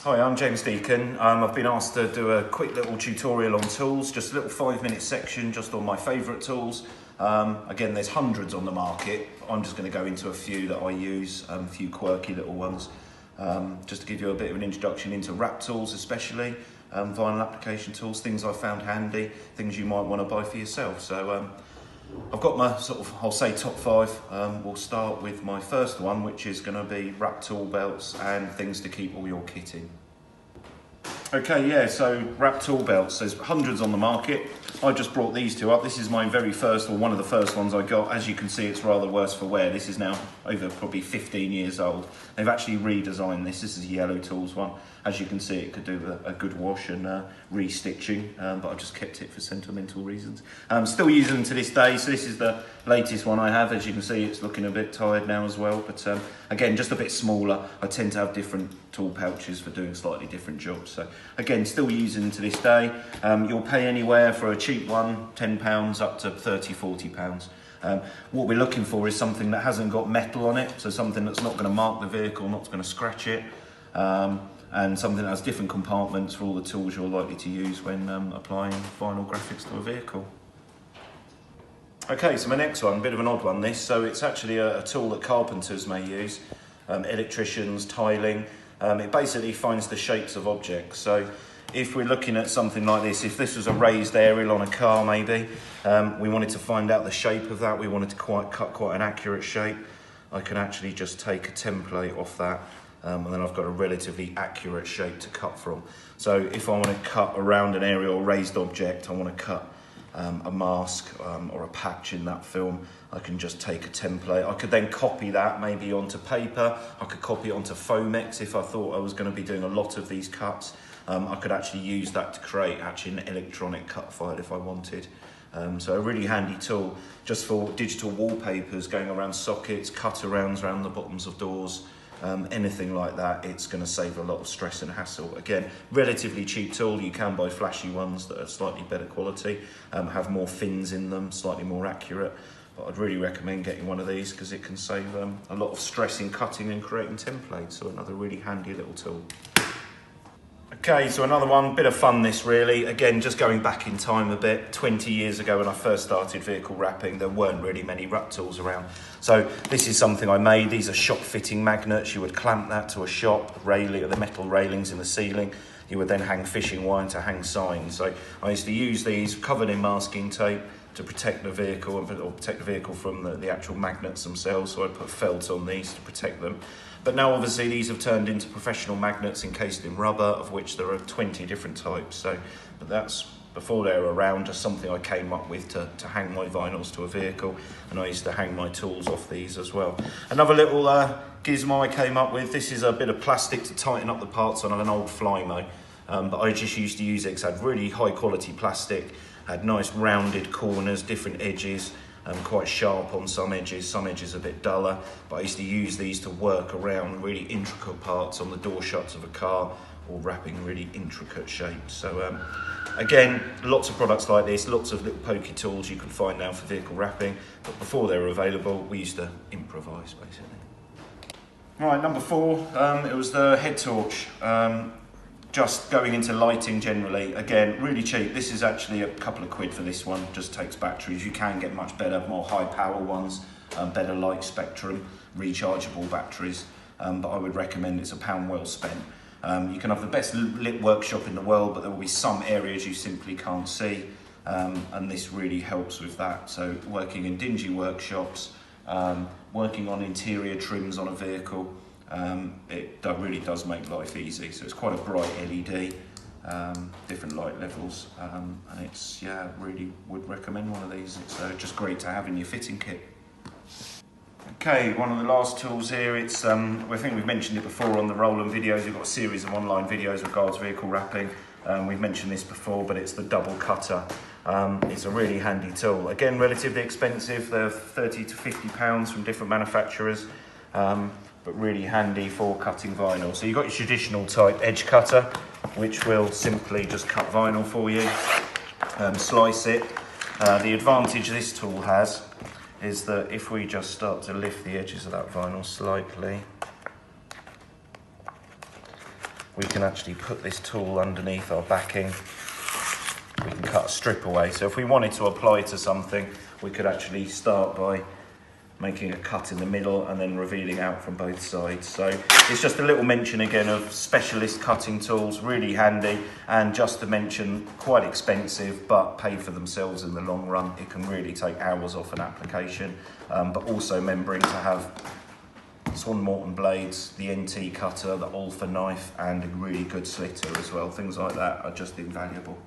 Hi, I'm James Deacon. I've been asked to do a quick little tutorial on tools, just a little 5-minute section just on my favourite tools. Again, there's hundreds on the market. I'm just going to go into a few that I use, a few quirky little ones, just to give you a bit of an introduction into wrap tools especially, vinyl application tools, things I found handy, things you might want to buy for yourself. So I've got my I'll say top 5. We'll start with my first one, which is going to be wrap tool belts and things to keep all your kit in. Okay, yeah, so wrap tool belts, there's hundreds on the market. I just brought these two up. This is my very first, or one of the first ones I got. As you can see, it's rather worse for wear. This is now over probably 15 years old. They've actually redesigned this. This is a Yellow Tools one. As you can see, it could do a good wash and re-stitching, but I've just kept it for sentimental reasons. Still using them to this day, so this is the latest one I have. As you can see, it's looking a bit tired now as well, but again, just a bit smaller. I tend to have different tool pouches for doing slightly different jobs. So again, still using them to this day. You'll pay anywhere for a cheap one, £10 up to £30–40. What we're looking for is something that hasn't got metal on it, so something that's not going to mark the vehicle, not going to scratch it, and something that has different compartments for all the tools you're likely to use when applying vinyl graphics to a vehicle. Okay, so my next one, a bit of an odd one this, so it's actually a tool that carpenters may use, electricians, tiling. It basically finds the shapes of objects. So if we're looking at something like this, if this was a raised aerial on a car maybe, we wanted to find out the shape of that, we wanted to cut quite an accurate shape, I can actually just take a template off that, and then I've got a relatively accurate shape to cut from. So if I want to cut around an aerial raised object, I want to cut a mask or a patch in that film, I can just take a template. I could then copy that maybe onto paper. I could copy it onto Fomex if I thought I was going to be doing a lot of these cuts. I could actually use that to create an electronic cut file if I wanted. So a really handy tool just for digital wallpapers, going around sockets, cut-arounds around the bottoms of doors, anything like that. It's going to save a lot of stress and hassle. Again, relatively cheap tool. You can buy flashy ones that are slightly better quality, have more fins in them, slightly more accurate. But I'd really recommend getting one of these because it can save a lot of stress in cutting and creating templates. So another really handy little tool. Okay, so another one, bit of fun this really. Again, just going back in time a bit, 20 years ago when I first started vehicle wrapping, there weren't really many wrap tools around. So this is something I made. These are shop fitting magnets. You would clamp that to a shop, the metal railings in the ceiling. You would then hang fishing wire to hang signs. So I used to use these covered in masking tape to protect the vehicle, or protect the vehicle from the actual magnets themselves. So I put felt on these to protect them. But now obviously these have turned into professional magnets encased in rubber, of which there are 20 different types. So, but that's, before they were around, just something I came up with to hang my vinyls to a vehicle. And I used to hang my tools off these as well. Another little gizmo I came up with, this is a bit of plastic to tighten up the parts on an old Flymo. But I just used to use it because it had really high quality plastic, had nice rounded corners, different edges, quite sharp on some edges a bit duller, but I used to use these to work around really intricate parts on the door shuts of a car or wrapping really intricate shapes. So again, lots of products like this, lots of little pokey tools you can find now for vehicle wrapping, but before they were available, we used to improvise basically. Right, number 4, it was the head torch. Just going into lighting generally, again, really cheap. This is actually a couple of quid for this one, just takes batteries. You can get much better, more high power ones, better light spectrum, rechargeable batteries, but I would recommend it's £1 well spent. You can have the best lit workshop in the world, but there will be some areas you simply can't see, and this really helps with that. So working in dingy workshops, working on interior trims on a vehicle, it really does make life easy. So it's quite a bright LED, different light levels, and it's, yeah, really would recommend one of these. It's just great to have in your fitting kit. Okay, one of the last tools here, it's, I think we've mentioned it before on the Roland videos. We've got a series of online videos regards vehicle wrapping. We've mentioned this before, but it's the double cutter. It's a really handy tool. Again, relatively expensive. They're £30 to £50 from different manufacturers. But really handy for cutting vinyl. So you've got your traditional type edge cutter, which will simply just cut vinyl for you, slice it. The advantage this tool has is that if we just start to lift the edges of that vinyl slightly, we can actually put this tool underneath our backing. We can cut a strip away. So if we wanted to apply to something, we could actually start by making a cut in the middle and then revealing out from both sides. So it's just a little mention again of specialist cutting tools, really handy, and just to mention, quite expensive, but pay for themselves in the long run. It can really take hours off an application, but also remembering to have Swan Morton blades, the NT cutter, the Alpha knife, and a really good slitter as well. Things like that are just invaluable.